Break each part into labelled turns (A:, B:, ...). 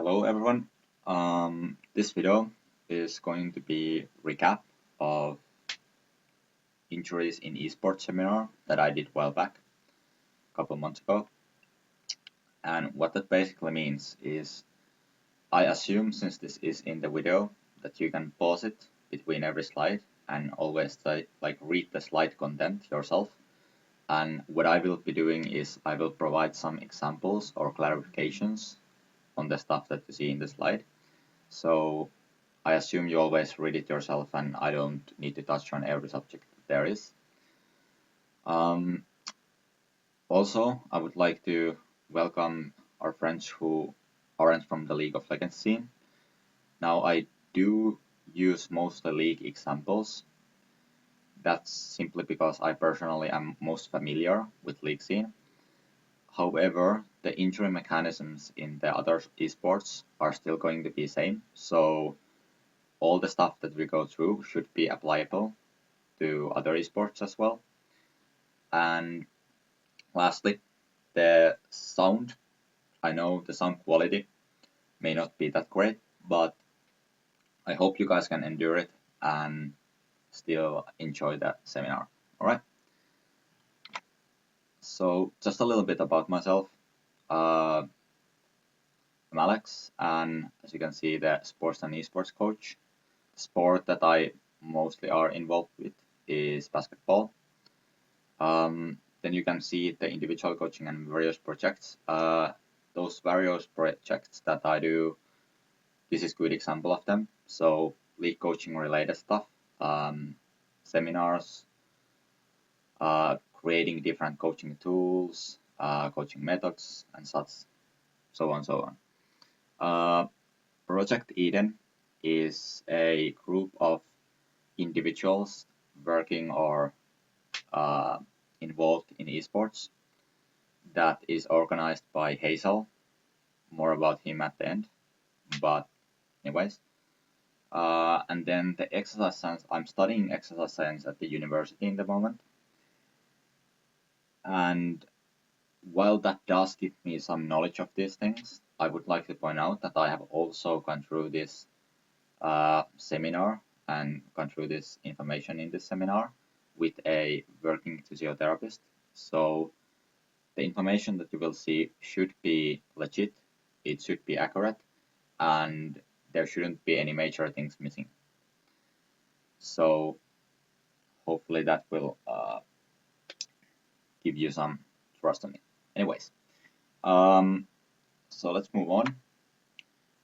A: Hello everyone. This video is going to be recap of injuries in esports seminar that I did a while back, a couple months ago. And what that basically means is I assume since this is in the video that you can pause it between every slide and always read the slide content yourself. And what I will be doing is I will provide some examples or clarifications on the stuff that you see in the slide. So I assume you always read it yourself and I don't need to touch on every subject there is. Also, I would like to welcome our friends who aren't from the League of Legends scene. Now, I do use mostly League examples. That's simply because I personally am most familiar with League scene. However, the injury mechanisms in the other esports are still going to be same. So all the stuff that we go through should be applicable to other esports as well. And lastly, the sound. I know the sound quality may not be that great, but I hope you guys can endure it and still enjoy the seminar. Alright? So just a little bit about myself. I'm Alex, and as you can see, the sports and esports coach. The sport that I mostly are involved with is basketball. Then you can see the individual coaching and various projects. Those various projects that I do, this is a good example of them. So league coaching related stuff, seminars, creating different coaching tools, coaching methods, and such, so on, so on. Project Eden is a group of individuals working or involved in esports that is organized by Hazel. More about him at the end, but anyways. And then the exercise science, I'm studying exercise science at the university in the moment. And while that does give me some knowledge of these things, I would like to point out that I have also gone through this seminar and gone through this information in this seminar with a working physiotherapist. So the information that you will see should be legit, it should be accurate, and there shouldn't be any major things missing. So hopefully that will give you some trust on it. Anyways, so let's move on.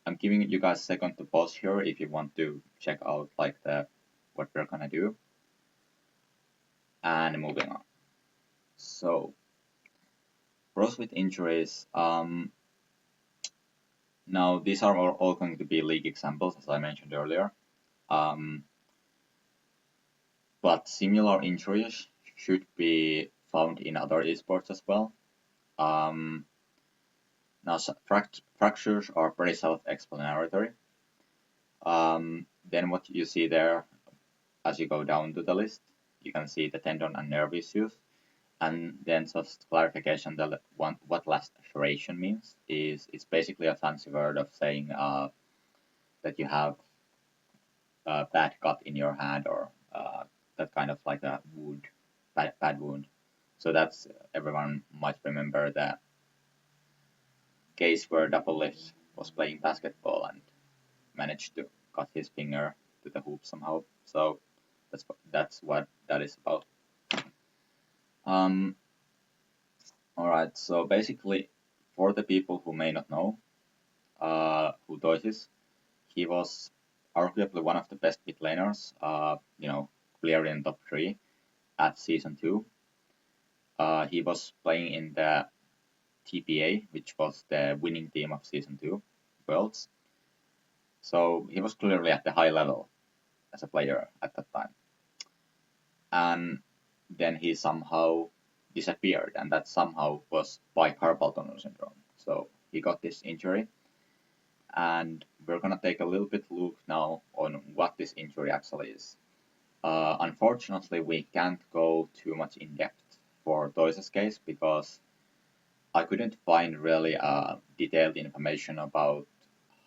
A: I'm giving you guys a second to pause here if you want to check out what we're gonna do. And moving on. So pros with injuries. Now these are all going to be league examples, as I mentioned earlier. But similar injuries should be found in other esports as well. Now fractures are pretty self-explanatory. Then what you see there, as you go down to the list, you can see the tendon and nerve issues. And then just clarification that what laceration means is it's basically a fancy word of saying that you have a bad cut in your hand or that kind of like a wound, bad wound. So that's everyone might remember the case where Double Lift was playing basketball and managed to cut his finger to the hoop somehow. So that's what that is about. Alright, so basically, for the people who may not know who Deutsch is, he was arguably one of the best mid laners, clearly in top 3 at Season 2. He was playing in the TPA, which was the winning team of Season 2 Worlds. So he was clearly at the high level as a player at that time. And then he somehow disappeared, and that somehow was by carpal tunnel syndrome. So he got this injury, and we're gonna take a little bit look now on what this injury actually is. Unfortunately, we can't go too much in depth for Deutsch's case because I couldn't find really detailed information about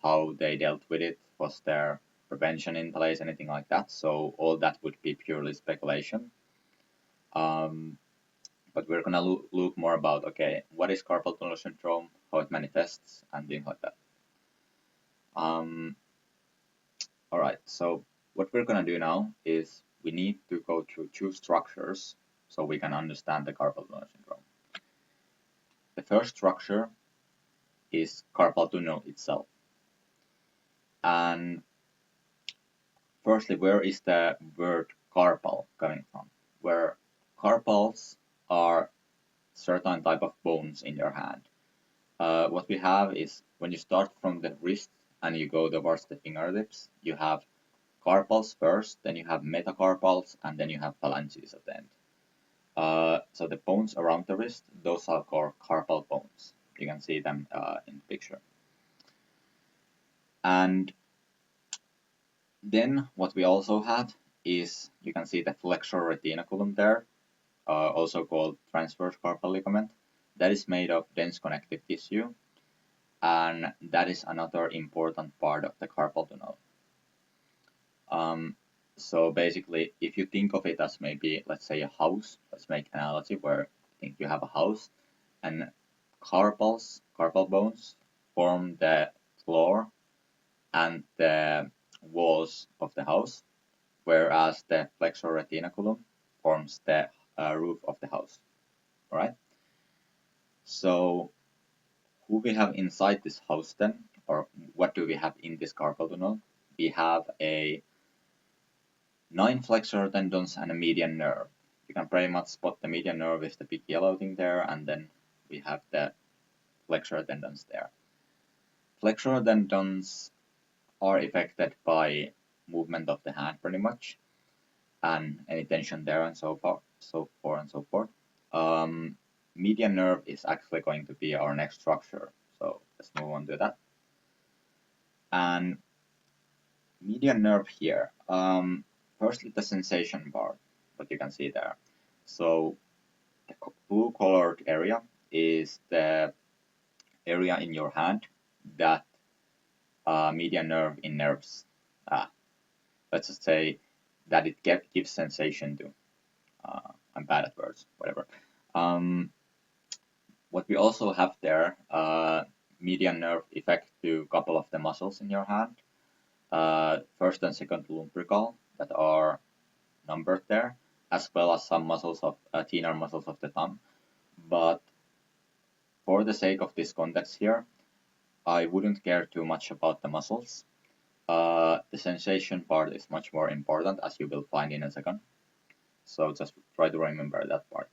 A: how they dealt with it, was there prevention in place, anything like that. So all that would be purely speculation. But we're gonna look more about, okay, what is carpal tunnel syndrome, how it manifests, and things like that. All right, so what we're gonna do now is we need to go through two structures so we can understand the carpal tunnel syndrome. The first structure is carpal tunnel itself. And firstly, where is the word carpal coming from? Where carpals are certain type of bones in your hand. What we have is when you start from the wrist and you go towards the fingertips, you have carpals first, then you have metacarpals, and then you have phalanges at the end. So the bones around the wrist, those are called carpal bones. You can see them in the picture. And then what we also have is, you can see the flexor retinaculum there, also called transverse carpal ligament. That is made of dense connective tissue, and that is another important part of the carpal tunnel. So basically, if you think of it as maybe, let's say, a house, let's make an analogy where I think you have a house, and carpal bones, form the floor and the walls of the house, whereas the flexor retinaculum forms the roof of the house. All right. So who we have inside this house then, or what do we have in this carpal tunnel? We have 9 flexor tendons and a median nerve. You can pretty much spot the median nerve with the big yellow thing there, and then we have the flexor tendons there. Flexor tendons are affected by movement of the hand pretty much, and any tension there and so forth. Median nerve is actually going to be our next structure, so let's move on to that. And median nerve here, firstly the sensation part, what you can see there. So the blue colored area is the area in your hand that median nerve innerves. Let's just say that it gives sensation to. I'm bad at words, whatever. What we also have there, median nerve effect to a couple of the muscles in your hand. First and second lumbrical that are numbered there, as well as some muscles of thenar muscles of the thumb. But for the sake of this context here, I wouldn't care too much about the muscles. The sensation part is much more important, as you will find in a second. So just try to remember that part.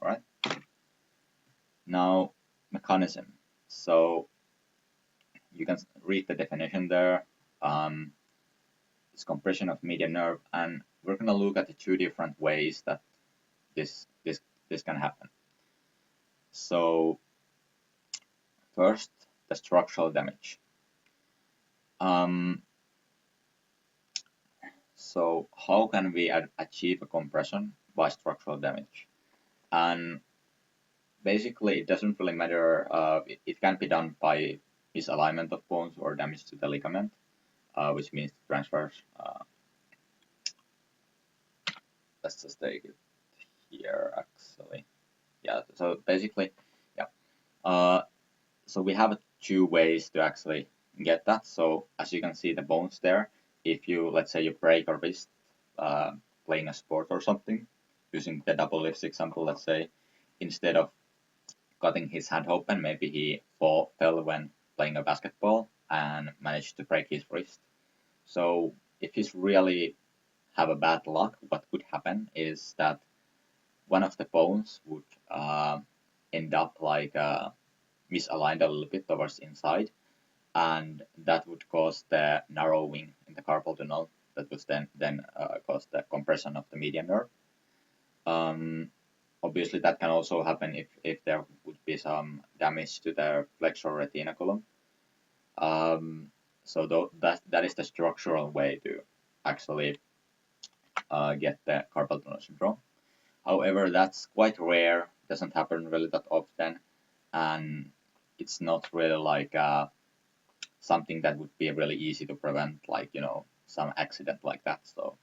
A: All right. Now, mechanism. So you can read the definition there. It's compression of median nerve, and we're going to look at the two different ways that this can happen. So first, the structural damage. So how can we achieve a compression by structural damage? And basically, it doesn't really matter. It can be done by misalignment of bones or damage to the ligament, which means transverse. Let's just take it here, actually. Yeah, so basically, yeah. So we have two ways to actually get that. So as you can see the bones there, if you, let's say you break a wrist playing a sport or something, using the double lifts example, let's say, instead of cutting his hand open, maybe he fell when playing a basketball and managed to break his wrist. So if he's really have a bad luck, what could happen is that one of the bones would end up like misaligned a little bit towards inside, and that would cause the narrowing in the carpal tunnel that would then cause the compression of the median nerve. Obviously, that can also happen if there would be some damage to the flexor retinaculum. So that is the structural way to actually get the carpal tunnel syndrome. However, that's quite rare, doesn't happen really that often, and it's not really like something that would be really easy to prevent, like, some accident like that. So,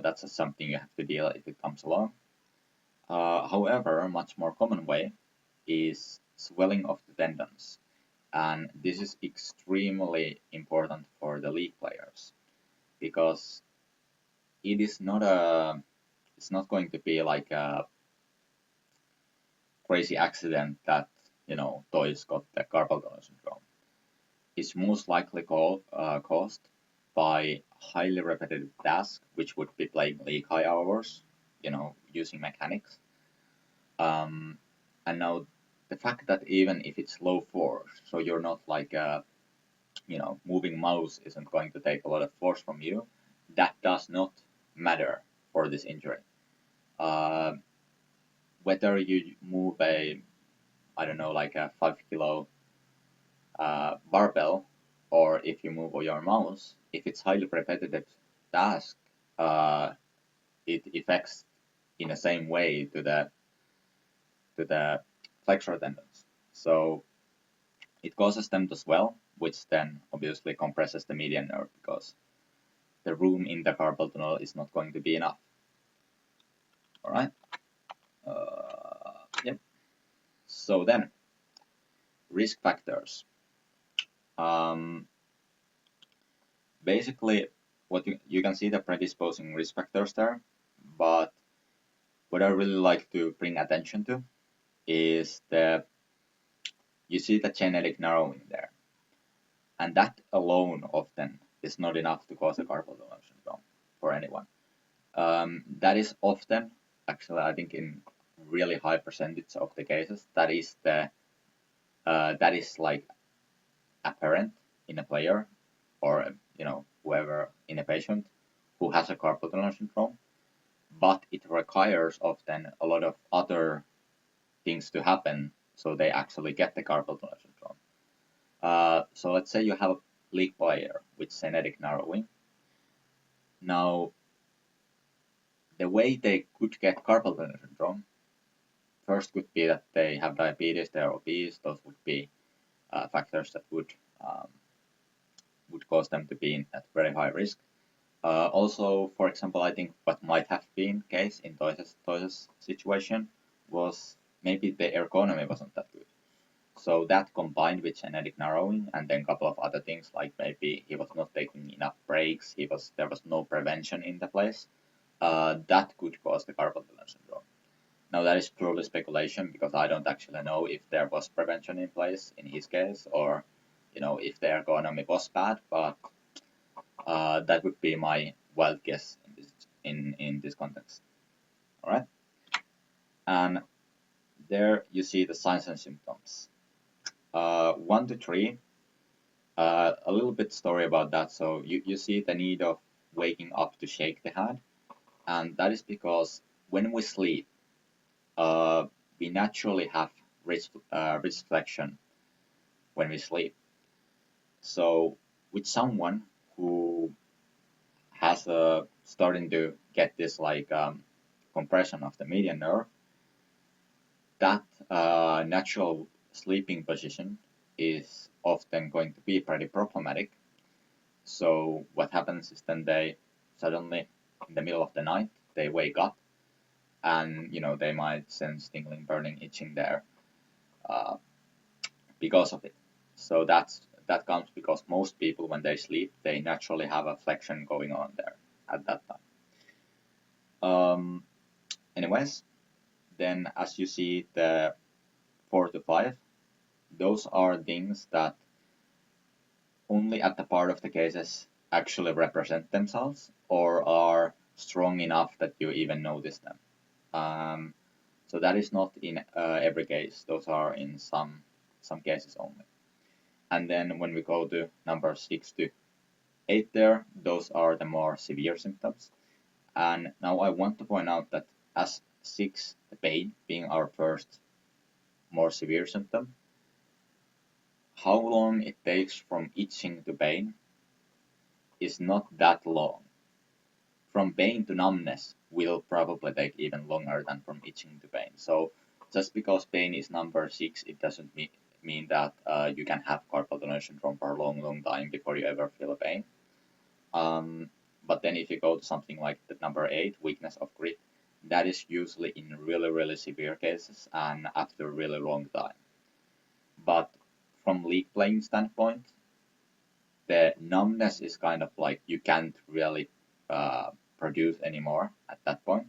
A: that's just something you have to deal if it comes along. However, a much more common way is swelling of the tendons. And this is extremely important for the league players because it's not going to be like a crazy accident that, Toys got the carpal tunnel syndrome. It's most likely caused by highly repetitive tasks, which would be playing league high hours, using mechanics. And now the fact that even if it's low force, so you're not like moving mouse isn't going to take a lot of force from you, that does not matter for this injury. Uh, Whether you move I don't know, like a 5 kilo barbell, or if you move your mouse, if it's highly repetitive task, uh, it affects in the same way to the flexor tendons. So it causes them to swell, which then obviously compresses the median nerve because the room in the carpal tunnel is not going to be enough. All right. Yep. So then, risk factors. Um, Basically, what you can see the predisposing risk factors there, but what I really like to bring attention to is you see the genetic narrowing there, and that alone often is not enough to cause a carpal tunnel syndrome for anyone. That is often, actually, I think in really high percentage of the cases, that is like apparent in a player or whoever in a patient who has a carpal tunnel syndrome, but it requires often a lot of other things to happen so they actually get the carpal tunnel syndrome. So let's say you have a league player with genetic narrowing. Now, the way they could get carpal tunnel syndrome first could be that they have diabetes, they're obese. Those would be factors that would cause them to be at very high risk. Also, for example, I think what might have been the case in Toys's situation was maybe the ergonomy wasn't that good. So that combined with genetic narrowing and then a couple of other things like maybe he was not taking enough breaks, there was no prevention in the place, that could cause the carpal tunnel syndrome. Now that is purely speculation because I don't actually know if there was prevention in place in his case or if the ergonomy was bad, but that would be my wild guess in this context. All right, and there you see the signs and symptoms. 1 to 3. A little bit story about that. So you see the need of waking up to shake the head, and that is because when we sleep, we naturally have wrist flexion when we sleep. So with someone who has starting to get this like compression of the median nerve, that natural sleeping position is often going to be pretty problematic. So what happens is then they suddenly, in the middle of the night, they wake up and they might sense tingling, burning, itching there uh, because of it. So that comes because most people, when they sleep, they naturally have a flexion going on there at that time. Anyways, then as you see the 4 to 5, those are things that only at the part of the cases actually represent themselves or are strong enough that you even notice them. So that is not in every case. Those are in some cases only. And then when we go to number 6 to 8 there, those are the more severe symptoms. And now I want to point out that as 6, the pain being our first more severe symptom, how long it takes from itching to pain is not that long. From pain to numbness will probably take even longer than from itching to pain. So just because pain is number 6, it doesn't mean mean that you can have carpal tunnel syndrome for a long time before you ever feel a pain. But then if you go to something like the number 8, weakness of grip, that is usually in really severe cases and after a really long time. But from league playing standpoint, the numbness is kind of like you can't really produce anymore at that point.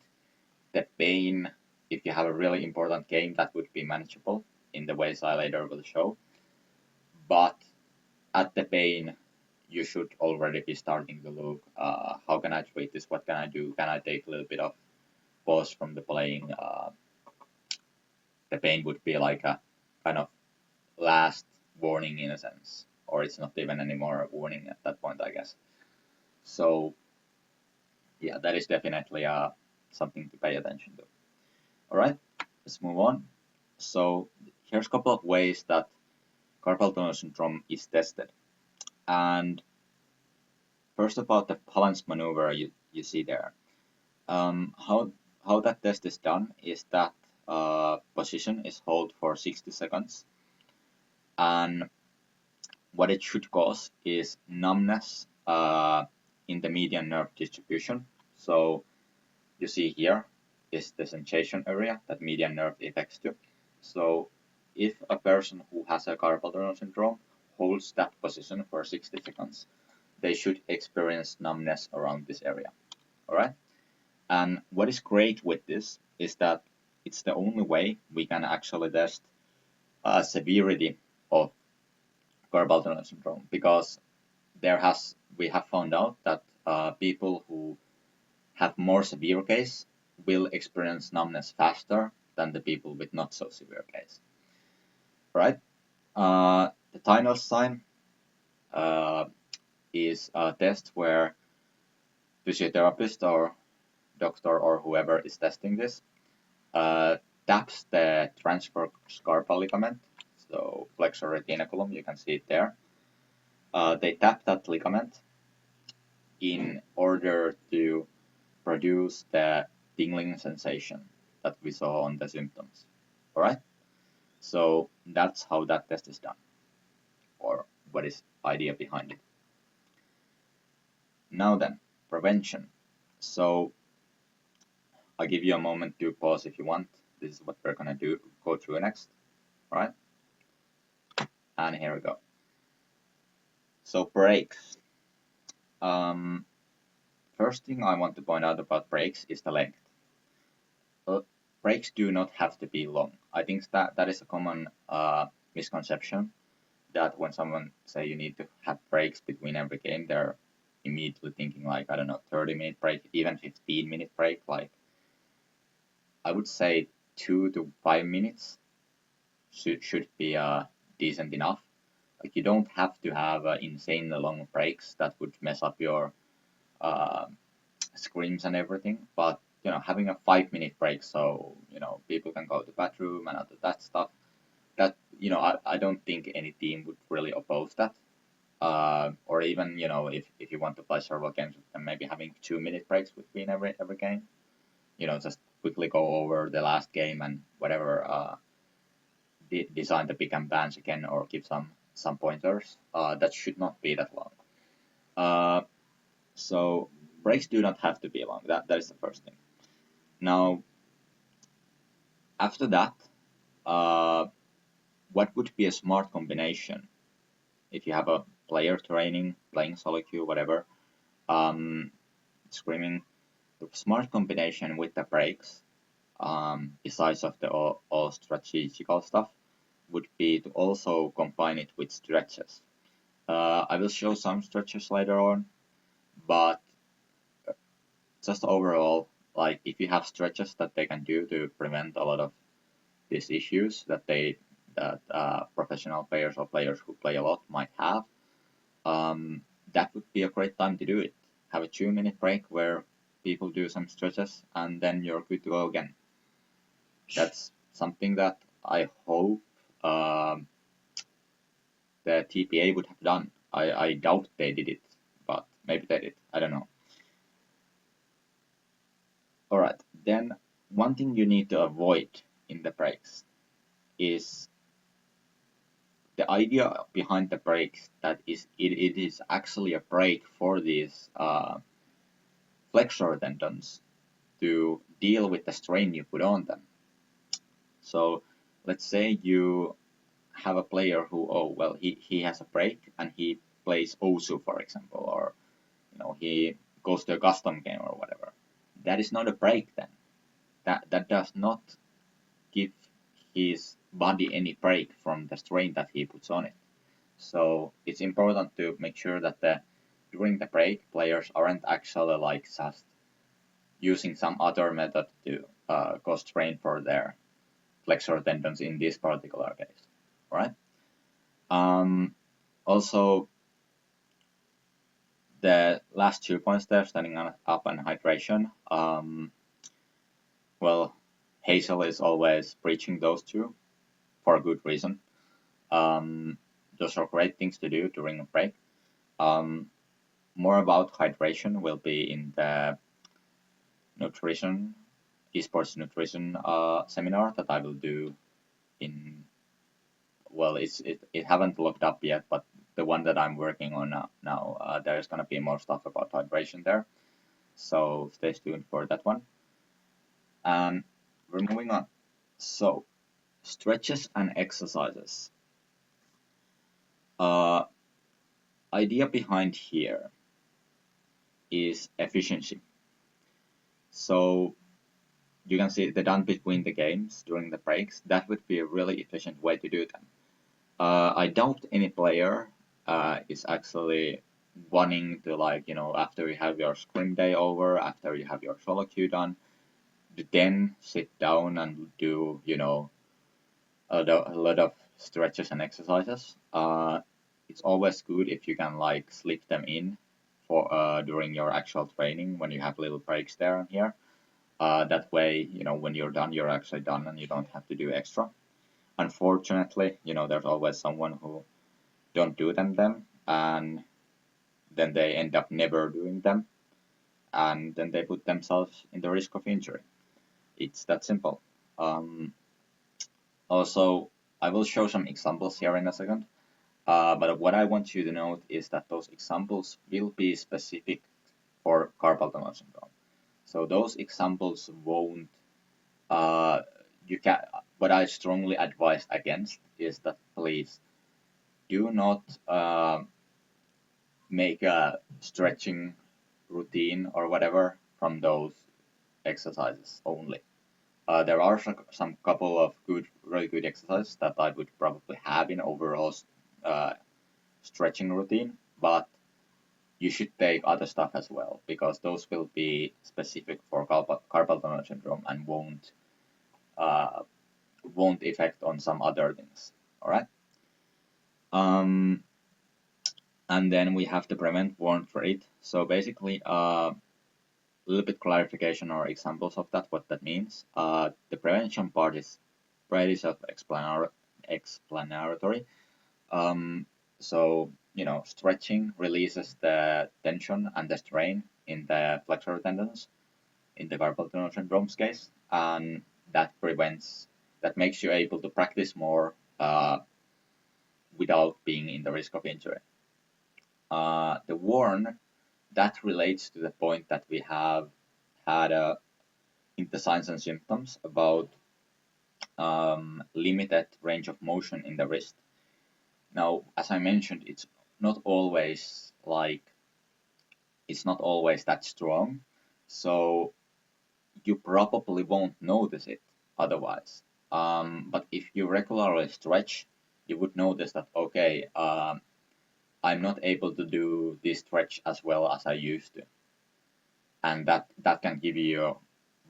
A: The pain, if you have a really important game, that would be manageable in the ways I later will show. But at the pain, you should already be starting to look, how can I treat this? What can I do? Can I take a little bit of pause from the playing? The pain would be like a kind of last warning in a sense, or it's not even anymore a warning at that point, I guess. So yeah, that is definitely something to pay attention to. All right, let's move on. So here's a couple of ways that carpal tunnel syndrome is tested. And first about the balance maneuver you see there. How that test is done is that position is held for 60 seconds, and what it should cause is numbness in the median nerve distribution. So you see here is the sensation area that median nerve affects to. So if a person who has a carpal tunnel syndrome holds that position for 60 seconds, they should experience numbness around this area. All right. And what is great with this is that it's the only way we can actually test severity of carpal tunnel syndrome, because we have found out that people who have more severe case will experience numbness faster than the people with not so severe case. Right? The Tinel sign is a test where physiotherapist or doctor or whoever is testing this taps the transverse carpal ligament, so flexor retinaculum, you can see it there. They tap that ligament in order to produce the tingling sensation that we saw on the symptoms. All right? So that's how that test is done, or what is idea behind it. Now then, prevention. So I'll give you a moment to pause if you want. This is what we're gonna go through next. All right? And here we go. So breaks. First thing I want to point out about breaks is the length. Breaks do not have to be long. I think that is a common misconception, that when someone say you need to have breaks between every game, they're immediately thinking like, I don't know, 30-minute break, even 15-minute break. Like, I would say 2 to 5 minutes should be decent enough. Like, you don't have to have insanely long breaks that would mess up your screams and everything, but having a 5-minute break so people can go to the bathroom and all that stuff, that I don't think any team would really oppose that. Or even if you want to play several games with them, maybe having 2-minute breaks between every game, just quickly go over the last game and whatever, design the pick and bans again or give some pointers. That should not be that long. So breaks do not have to be long. That is the first thing. Now, after that, what would be a smart combination if you have a player training, playing solo queue, whatever, screaming? The smart combination with the breaks, besides of the all strategical stuff, would be to also combine it with stretches. I will show some stretches later on, but just overall, like if you have stretches that they can do to prevent a lot of these issues that professional players or players who play a lot might have, that would be a great time to do it. Have a 2-minute break where people do some stretches and then you're good to go again. That's something that I hope the TPA would have done. I doubt they did it, but maybe they did. I don't know. Alright, then one thing you need to avoid in the breaks is the idea behind the breaks that it is actually a break for these flexor tendons to deal with the strain you put on them. So let's say you have a player who, oh well, he has a break and he plays Osu, for example, or he goes to a custom game or whatever. That is not a break then. That does not give his body any break from the strain that he puts on it. So it's important to make sure that during the break players aren't actually like just using some other method to cause strain for their flexor tendons in this particular case, right? Also, the last 2 points there, standing up and hydration. Well, Hazel is always preaching those two for a good reason. Those are great things to do during a break. More about hydration will be in the nutrition, esports nutrition seminar that I will do in, well, it haven't looked up yet, but the one that I'm working on now, there's gonna be more stuff about hydration there. So stay tuned for that one. And we're moving on. So stretches and exercises. Idea behind here is efficiency. So you can see they're done between the games during the breaks. That would be a really efficient way to do them. I doubt any player is actually wanting to, like, after you have your scrim day over, after you have your solo queue done, to then sit down and do, a lot of stretches and exercises. It's always good if you can like slip them in for during your actual training when you have little breaks there and here. That way, when you're done, you're actually done and you don't have to do extra. Unfortunately, there's always someone who don't do them then, and then they end up never doing them, and then they put themselves in the risk of injury. It's that simple. Also, I will show some examples here in a second. But what I want you to note is that those examples will be specific for carpal tunnel syndrome. So those examples won't. You can. What I strongly advise against is that please do not make a stretching routine or whatever from those exercises only. There are some couple of really good exercises that I would probably have in overall stretching routine, but you should take other stuff as well because those will be specific for carpal tunnel syndrome and won't affect on some other things. All right. And then we have to prevent, warn, treat. So basically, a little bit clarification or examples of that, what that means. The prevention part is pretty self-explanatory. So, stretching releases the tension and the strain in the flexor tendons in the carpal tunnel syndrome's case, and that makes you able to practice more without being in the risk of injury. The warn, that relates to the point that we have had in the signs and symptoms about limited range of motion in the wrist. Now, as I mentioned, it's not always that strong, so you probably won't notice it otherwise. But if you regularly stretch, you would notice that, okay, I'm not able to do this stretch as well as I used to. And that can give you a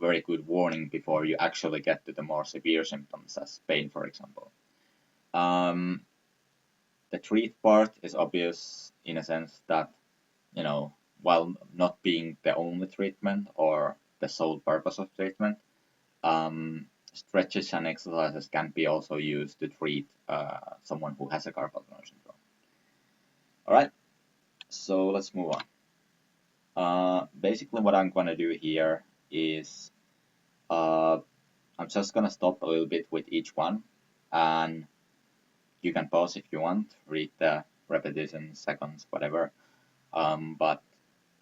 A: very good warning before you actually get to the more severe symptoms as pain, for example. The treat part is obvious in a sense that, while not being the only treatment or the sole purpose of treatment, stretches and exercises can be also used to treat someone who has a carpal tunnel syndrome. All right, so let's move on. Basically, what I'm going to do here is I'm just going to stop a little bit with each one and You can pause if you want, read the repetition, seconds, whatever. But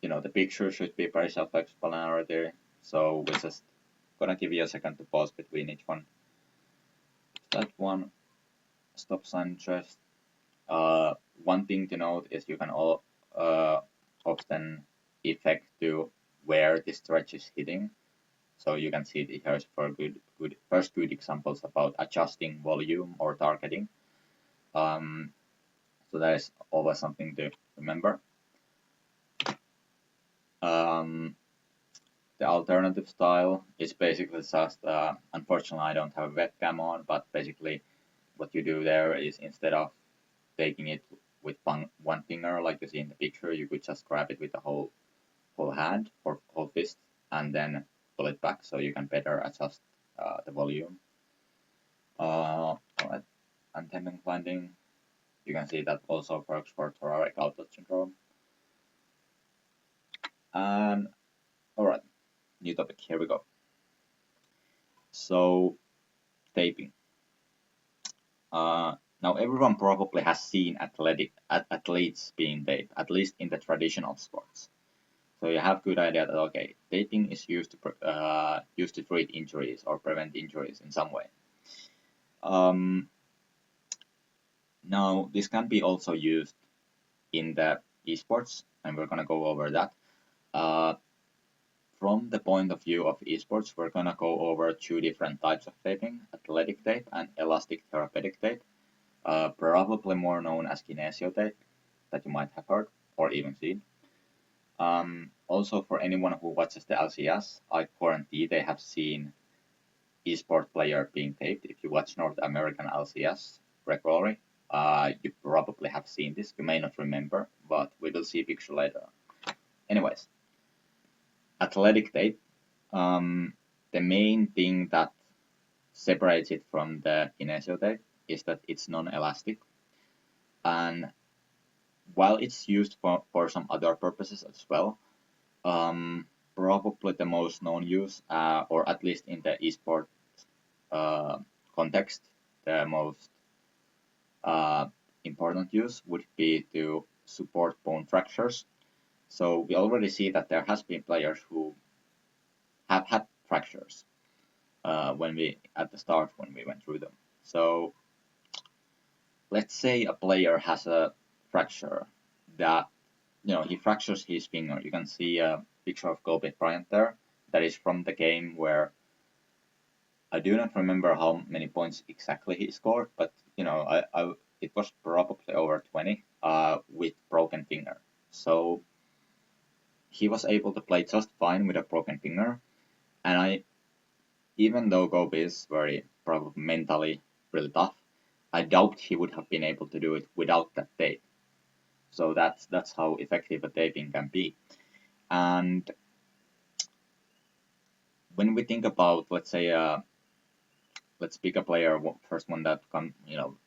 A: the picture should be very self-explanatory. So we're just gonna give you a second to pause between each one. That one, stop sign just. One thing to note is you can all often effect to where the stretch is hitting. So you can see it here for good examples about adjusting volume or targeting. So that is always something to remember. The alternative style is basically just, unfortunately I don't have a webcam on, but basically what you do there is instead of taking it with one finger like you see in the picture, you could just grab it with the whole hand or whole fist and then pull it back so you can better adjust the volume. Alright. And tendon blinding, you can see that also works for thoracic outlet syndrome. And alright, new topic, here we go. So taping. Now everyone probably has seen athletes being taped, at least in the traditional sports. So you have good idea that okay, taping is used to treat injuries or prevent injuries in some way. Now this can be also used in the esports, and we're gonna go over that. From the point of view of esports, we're gonna go over two different types of taping: athletic tape and elastic therapeutic tape. Probably more known as kinesio tape that you might have heard or even seen. Also, for anyone who watches the LCS, I guarantee they have seen esport player being taped. If you watch North American LCS regularly, you probably have seen this. You may not remember, but we will see a picture later. Anyways, athletic tape. The main thing that separates it from the kinesio tape is that it's non-elastic, and while it's used for some other purposes as well, probably the most known use, or at least in the esport context, the most important use would be to support bone fractures. So we already see that there has been players who have had fractures at the start when we went through them. So let's say a player has a fracture that he fractures his finger. You can see a picture of Kobe Bryant there. That is from the game where I do not remember how many points exactly he scored, but it was probably over 20 with broken finger. So he was able to play just fine with a broken finger, and even though Kobe is very probably mentally really tough, I doubt he would have been able to do it without that tape. So that's how effective a taping can be. And when we think about, let's say, let's pick a player, first one that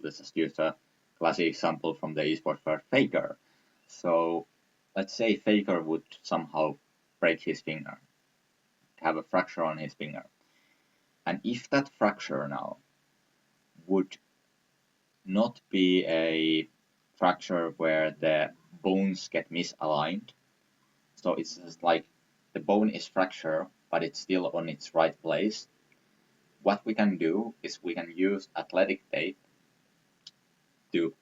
A: let's just use a classic example from the esports for Faker. So let's say Faker would somehow break his finger, have a fracture on his finger. And if that fracture now would not be a fracture where the bones get misaligned, so it's just like the bone is fractured, but it's still on its right place, what we can do is we can use athletic tape to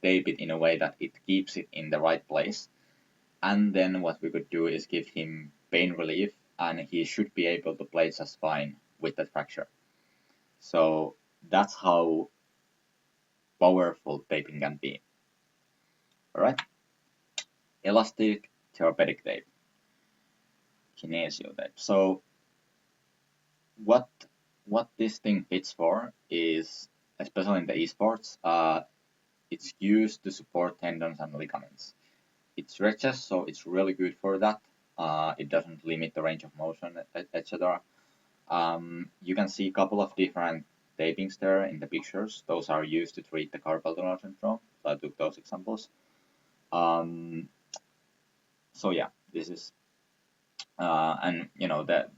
A: tape it in a way that it keeps it in the right place. And then what we could do is give him pain relief, and he should be able to play just fine with that fracture. So that's how powerful taping can be. Alright? Elastic therapeutic tape. Kinesio tape. So what this thing fits for is, especially in the esports, it's used to support tendons and ligaments. It stretches, so it's really good for that. It doesn't limit the range of motion, etc. You can see a couple of different tapings there in the pictures. Those are used to treat the carpal tunnel syndrome. So I took those examples. So yeah, this is, and the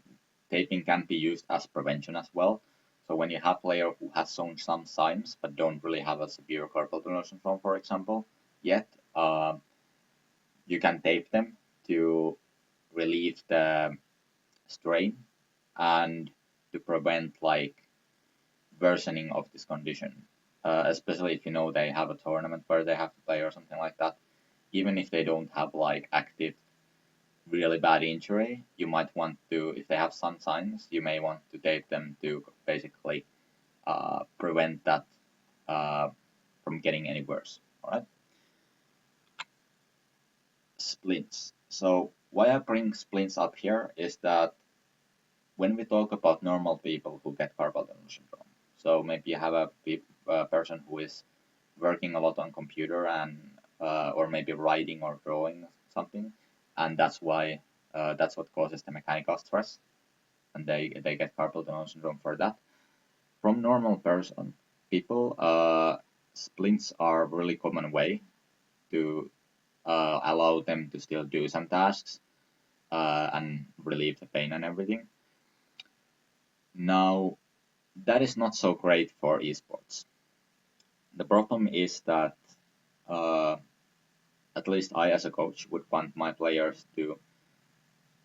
A: taping can be used as prevention as well. So when you have a player who has shown some signs but don't really have a severe carpal tunnel syndrome, for example, yet, you can tape them to relieve the strain and to prevent like worsening of this condition. Especially if you know they have a tournament where they have to play or something like that. Even if they don't have like active really bad injury, you might want to, if they have some signs, you may want to tape them to basically prevent that uh, from getting any worse. All right. Splints. So why I bring splints up here is that when we talk about normal people who get carpal tunnel syndrome, so maybe you have a person who is working a lot on computer and or maybe writing or drawing something, and that's what causes the mechanical stress, and they get carpal tunnel syndrome for that. From normal person, people, splints are a really common way to allow them to still do some tasks and relieve the pain and everything. Now, that is not so great for esports. The problem is that uh, at least I, as a coach, would want my players to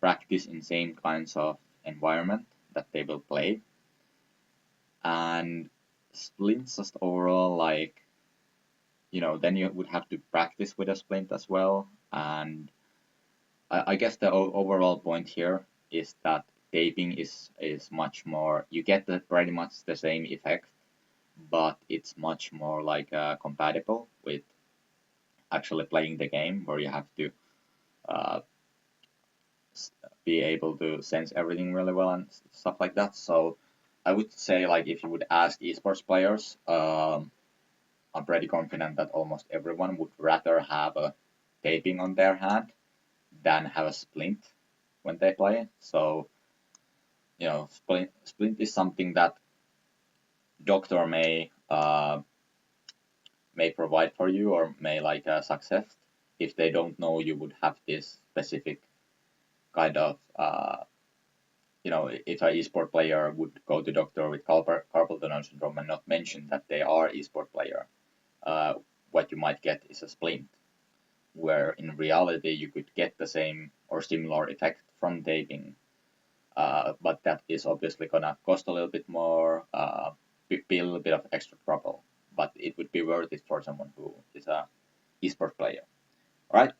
A: practice in same kinds of environment that they will play, and splints just overall like then you would have to practice with a splint as well, and I guess the overall point here is that taping is much more. You get pretty much the same effect, but it's much more like compatible with actually playing the game, where you have to uh, be able to sense everything really well and stuff like that. So I would say, like, if you would ask esports players, I'm pretty confident that almost everyone would rather have a taping on their hand than have a splint when they play. So splint is something that doctor may provide for you, or may like success if they don't know you would have this specific kind of if an esport player would go to doctor with carpal tunnel syndrome and not mention that they are esport player, uh, what you might get is a splint, where in reality you could get the same or similar effect from taping, but that is obviously gonna cost a little bit more, be a little bit of extra trouble, but it would be worth it for someone who is a esport player. All right.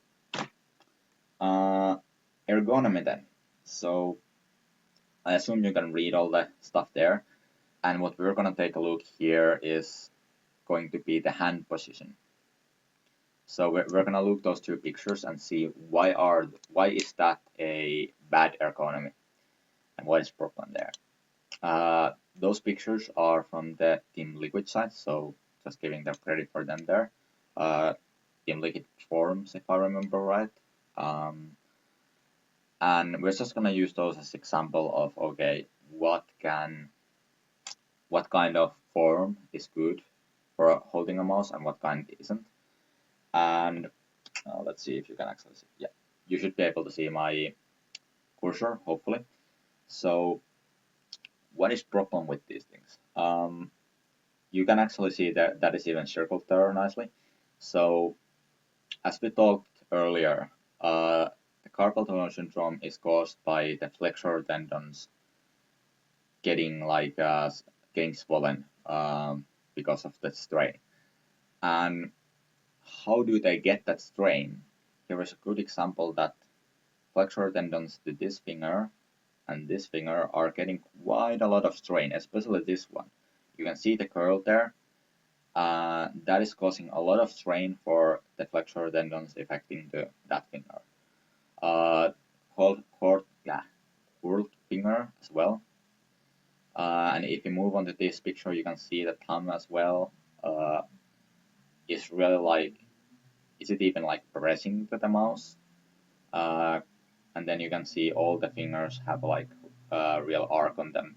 A: Ergonomy then. So I assume you can read all the stuff there. And what we're going to take a look here is going to be the hand position. So we're going to look those two pictures and see why is that a bad ergonomy and what is problem there. Those pictures are from the Team Liquid side, so just giving them credit for them there. Team Liquid forums, if I remember right. And we're just gonna use those as example of, okay, what kind of form is good for holding a mouse and what kind isn't. And let's see if you can actually see. Yeah, you should be able to see my cursor, hopefully. So what is problem with these things? You can actually see that is even circled there nicely. So as we talked earlier, the carpal tunnel syndrome is caused by the flexor tendons getting getting swollen because of the strain. And how do they get that strain? Here is a good example that flexor tendons to this finger and this finger are getting quite a lot of strain, especially this one. You can see the curl there. That is causing a lot of strain for the flexor tendons affecting that finger. Curled finger as well. And if you move on to this picture, you can see the thumb as well. Is really like, is it even like pressing to the mouse? And then you can see all the fingers have like a real arc on them.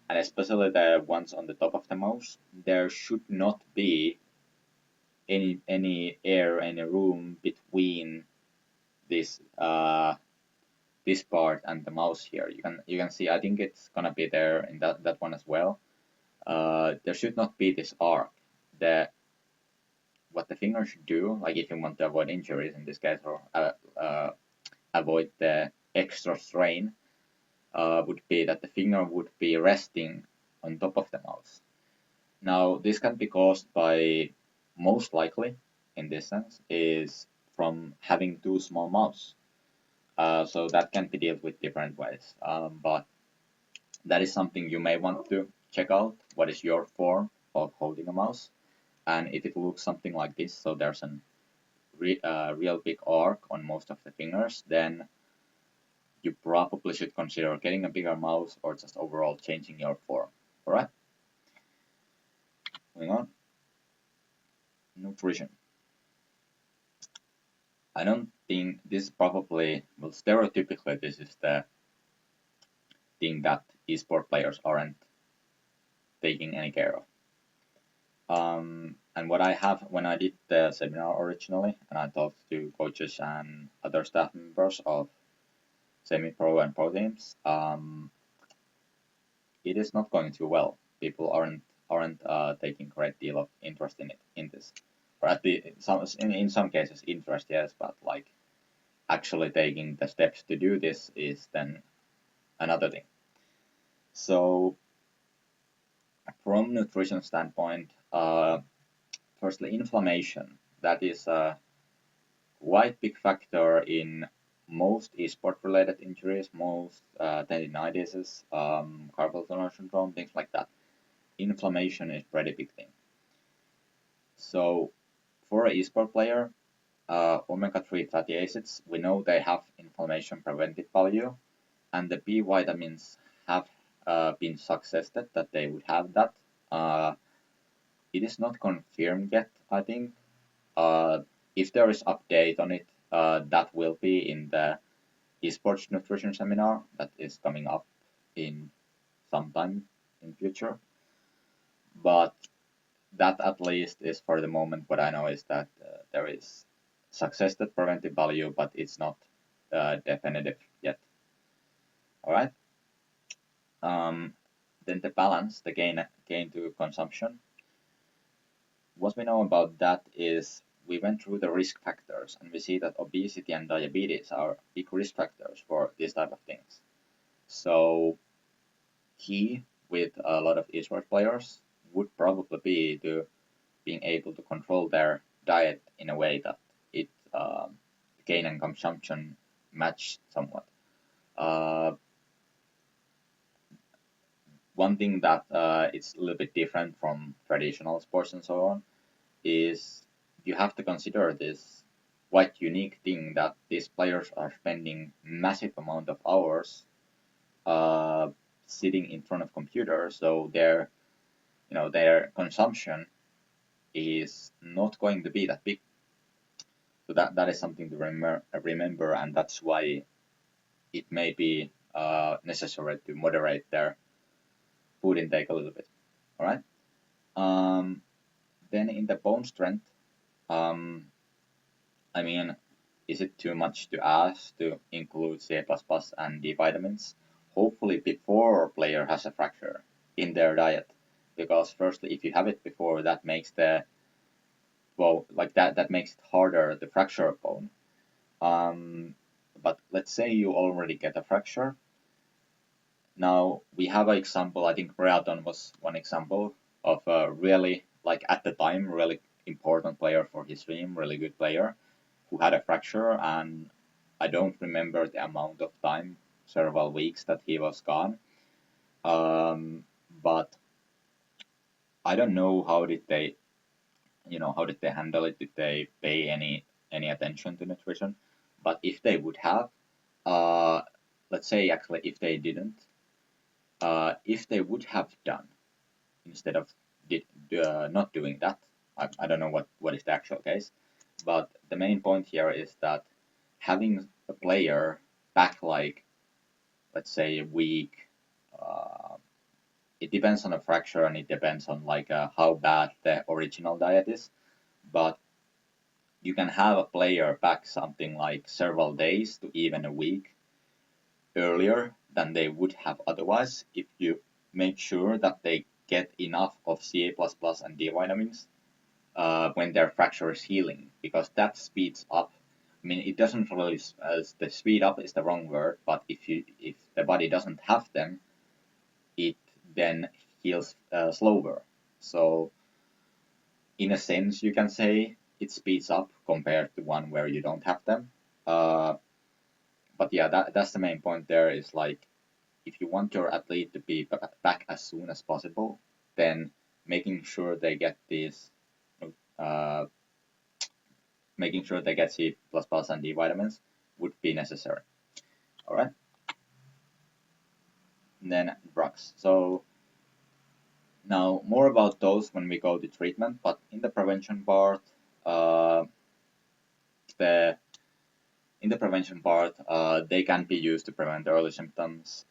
A: And especially the ones on the top of the mouse, there should not be any air, any room between this part and the mouse here. You can see, I think it's gonna be there in that one as well. there should not be this arc. The what the finger should do, like if you want to avoid injuries in this case, or avoid the extra strain, would be that the finger would be resting on top of the mouse. Now, this can be caused by, most likely, in this sense, is from having too small mouse. So that can be dealt with different ways. But that is something you may want to check out. What is your form of holding a mouse? And if it looks something like this, so there's a real big arc on most of the fingers, then you probably should consider getting a bigger mouse or just overall changing your form. Alright? Moving on. Nutrition. I don't think this probably, well, stereotypically, this is the thing that esport players aren't taking any care of. And what I have, when I did the seminar originally, and I talked to coaches and other staff members of semi-pro and pro teams, it is not going too well. People aren't taking a great deal of interest in this, or at the in some cases interest, yes, but like actually taking the steps to do this is then another thing. So from nutrition standpoint, firstly, inflammation. That is a quite big factor in most esport-related injuries, most tendinitis, carpal tunnel syndrome, things like that. Inflammation is a pretty big thing. So for an esport player, omega-3 fatty acids, we know they have inflammation preventive value, and the B vitamins have been suggested that they would have that. It is not confirmed yet, I think. If there is update on it, that will be in the esports nutrition seminar that is coming up in sometime in future. But that at least is for the moment what I know is that there is suggested preventive value, but it's not definitive yet. All right. Then the balance, the gain to consumption. What we know about that is we went through the risk factors and we see that obesity and diabetes are big risk factors for these type of things. So key with a lot of esports players would probably be to being able to control their diet in a way that it gain and consumption match somewhat. One thing that it's a little bit different from traditional sports and so on is you have to consider this quite unique thing that these players are spending massive amount of hours sitting in front of computers, so their consumption is not going to be that big. So that is something to remember, and that's why it may be necessary to moderate their food intake a little bit. All right. Then in the bone strength, I mean, is it too much to ask to include C++ and D vitamins? Hopefully before a player has a fracture in their diet, because firstly, if you have it before, that makes that makes it harder to fracture a bone. But let's say you already get a fracture. Now we have an example. I think Breaton was one example of a really, like at the time, really important player for his team, really good player who had a fracture, and I don't remember the amount of time, several weeks that he was gone. But I don't know how did they handle it? Did they pay any attention to nutrition? But if they would have, let's say actually if they didn't, if they would have done instead of not doing that, I don't know what is the actual case, but the main point here is that having a player back like, let's say, a week, it depends on a fracture and it depends on like how bad the original diet is, but you can have a player back something like several days to even a week earlier than they would have otherwise if you make sure that they get enough of Ca++ and D vitamins when their fracture is healing, because that speeds up. I mean, it doesn't really, as the speed up is the wrong word, but if the body doesn't have them, it then heals slower. So in a sense, you can say it speeds up compared to one where you don't have them. Uh, but yeah, that's the main point there. Is like, if you want your athlete to be back as soon as possible, then making sure they get these, uh, making sure they get C++ and D vitamins would be necessary. All right. And then drugs. So now more about those when we go to treatment, but in the prevention part, uh, the they can be used to prevent early symptoms.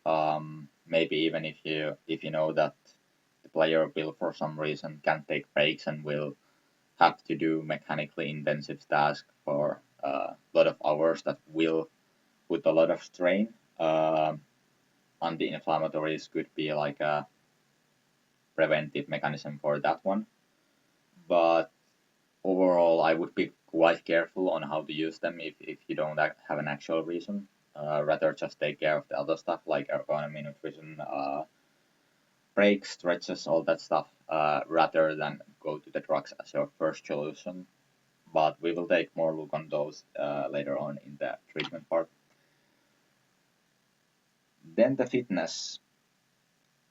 A: Maybe even if you know that the player will for some reason can't take breaks and will have to do mechanically intensive tasks for a lot of hours that will put a lot of strain. Anti-inflammatories could be like a preventive mechanism for that one. But overall, I would be quite careful on how to use them if you don't have an actual reason. Rather just take care of the other stuff like ergonomy, nutrition, breaks, stretches, all that stuff, rather than go to the drugs as your first solution. But we will take more look on those later on in the treatment part. Then the fitness.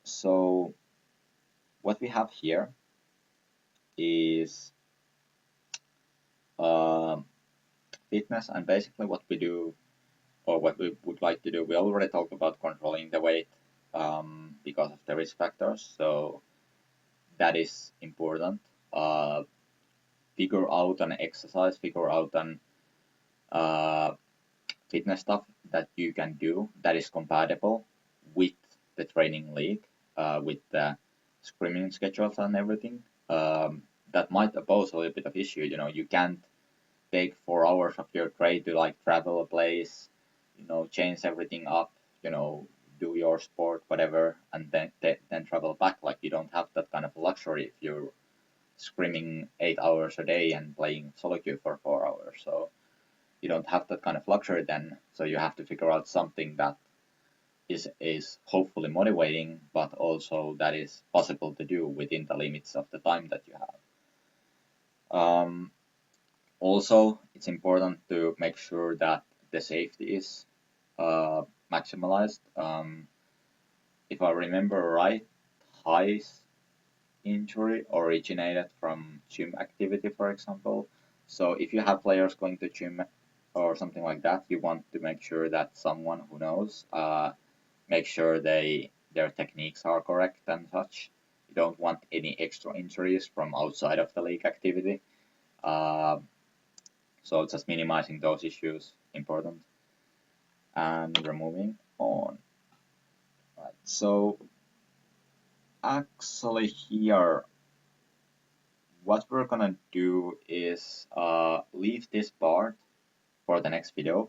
A: So what we have here is uh, fitness, and basically what we do or what we would like to do. We already talked about controlling the weight because of the risk factors, so that is important. Figure out an exercise, figure out an uh, fitness stuff that you can do that is compatible with the training league, with the scrimming schedules and everything. That might pose a little bit of issue. You know, you can't take 4 hours of your trade to like travel a place, you know, change everything up, you know, do your sport, whatever, and then travel back. Like you don't have that kind of luxury if you're scrimming 8 hours a day and playing solo queue for 4 hours. So you don't have that kind of luxury then. So you have to figure out something that is hopefully motivating, but also that is possible to do within the limits of the time that you have. Also, it's important to make sure that the safety is maximized. If I remember right, Hai's injury originated from gym activity, for example. So if you have players going to gym or something like that, you want to make sure that someone who knows make sure their techniques are correct and such. You don't want any extra injuries from outside of the league activity. Uh, so just minimizing those issues important. And we're moving on. Right. So actually here, what we're gonna do is leave this part for the next video.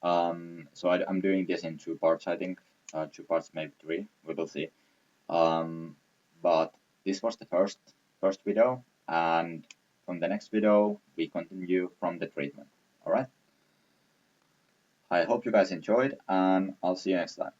A: So I'm doing this in 2 parts, I think. 2 parts, maybe 3. We will see. But this was the first video, and from the next video we continue from the treatment. All right. I hope you guys enjoyed, and I'll see you next time.